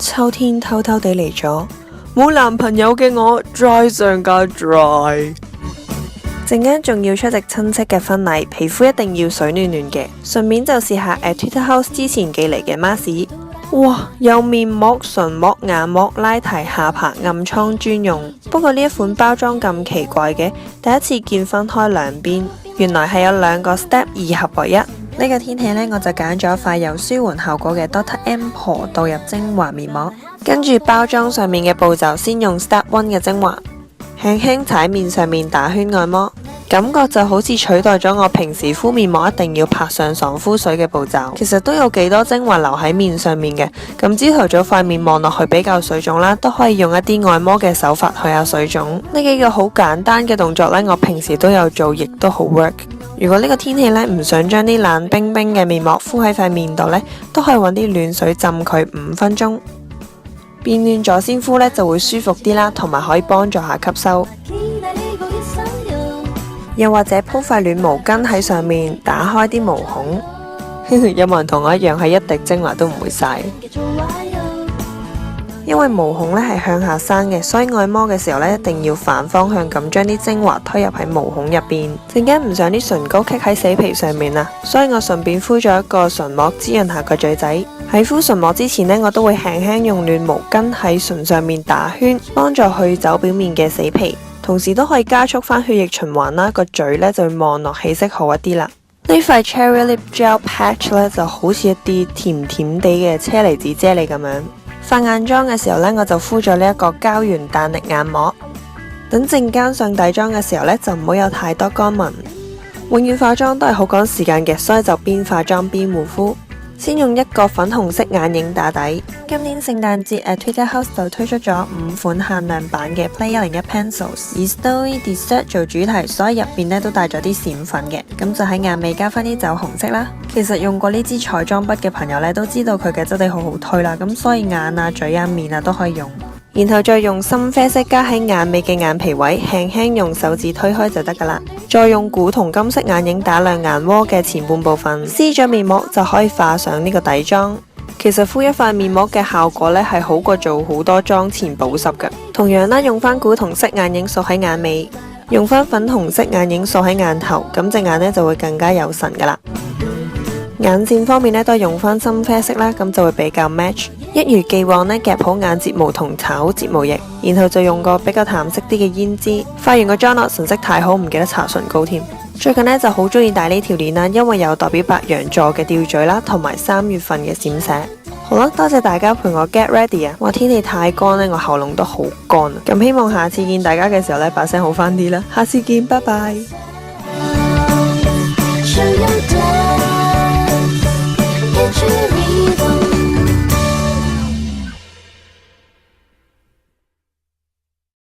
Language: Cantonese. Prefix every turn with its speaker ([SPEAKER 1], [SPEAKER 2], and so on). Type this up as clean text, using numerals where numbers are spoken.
[SPEAKER 1] 秋天偷偷地嚟咗，冇男朋友嘅我 dry 上加 dry。陣間仲要出席親戚嘅婚禮，皮膚一定要水暖暖嘅。順便就試下Etude House 之前寄嚟嘅 mask。哇，有面膜、唇膜、眼膜、拉提、下巴、暗瘡專用。不過呢一款包裝咁奇怪嘅，第一次見分開兩邊，原來係有2個 step 2合為一。呢個天氣呢，我就揀咗塊有舒緩效果嘅 Dr. M 婆導入精華面膜，跟住包裝上面嘅步驟，先用 Step 1嘅精華，輕輕踩面上面打圈按摩，感覺就好似取代咗我平時敷面膜一定要拍上爽膚水嘅步驟。其實都有幾多精華留喺面上面嘅，咁朝頭早塊面望落去比較水腫啦，都可以用一啲按摩嘅手法去下水腫。呢幾個好簡單嘅動作呢，我平時都有做，亦都好 work。如果呢個天氣呢，唔想將啲冷冰冰嘅面膜敷喺塊面度呢，都可以揾啲暖水浸佢5分鐘，變暖咗先敷呢，就會舒服啲啦，同埋可以幫助下吸收。又或者鋪塊暖毛巾喺上面，打開啲毛孔。有冇人同我一樣係一滴精華都唔會嘥？因為毛孔呢係向下生嘅，所以按摩嘅時候呢，一定要反方向咁將啲精華推入喺毛孔入邊。陣間唔想啲唇膏棘喺死皮上面啊，所以我順便敷咗一個唇膜滋潤下個嘴仔。喺敷唇膜之前呢，我都會輕輕用暖毛巾喺唇上面打圈，幫助去走表面嘅死皮，同時都可以加速翻血液循環啦。個嘴呢就會望落氣色好一啲啦。呢塊 Cherry Lip Gel Patch 呢就好似一啲甜甜地嘅車厘子啫喱咁樣。化眼妝嘅時候呢，我就敷咗呢一個膠原彈力眼膜。等陣間上底妝嘅時候呢，就唔好有太多乾紋。永遠化妝都係好趕時間嘅，所以就邊化妝邊護膚。先用一個粉紅色眼影打底。今年聖誕節Etude House 就推出咗5款限量版嘅 Play 101 Pencils， 以 Snowy Dessert 做主題，所以入邊呢都帶咗啲閃粉嘅，咁就喺眼尾加翻啲酒紅色啦。其實用過呢支彩妝筆嘅朋友呢，都知道佢嘅質地好好推啦，咁所以眼啊、嘴啊、面啊都可以用。然後再用深啡色加喺眼尾嘅眼皮位，輕輕用手指推開就得噶啦。再用古銅金色眼影打亮眼窩嘅前半部分，撕咗面膜就可以化上呢個底妝。其實敷一塊面膜嘅效果呢係好過做好多妝前保濕嘅。同樣啦，用翻古銅色眼影掃喺眼尾，用翻粉紅色眼影掃喺眼頭，咁隻眼呢就會更加有神噶啦。眼線方面呢，都係用翻深啡色啦，咁就會比較 match。一如既往呢，夾好眼睫毛同搽好睫毛液，然後就用個比較淡色啲嘅胭脂。化完個妝啦，唇色太好，唔記得搽唇膏添。最近呢，就好中意戴呢條鏈啦，因為有代表白羊座嘅吊墜啦，同埋3月份嘅閃寫。好啦，多謝大家陪我 get ready 啊！哇，天氣太乾呢，我喉嚨都好乾啊。咁希望下次見大家嘅時候呢，把聲好翻啲啦。下次見，拜拜。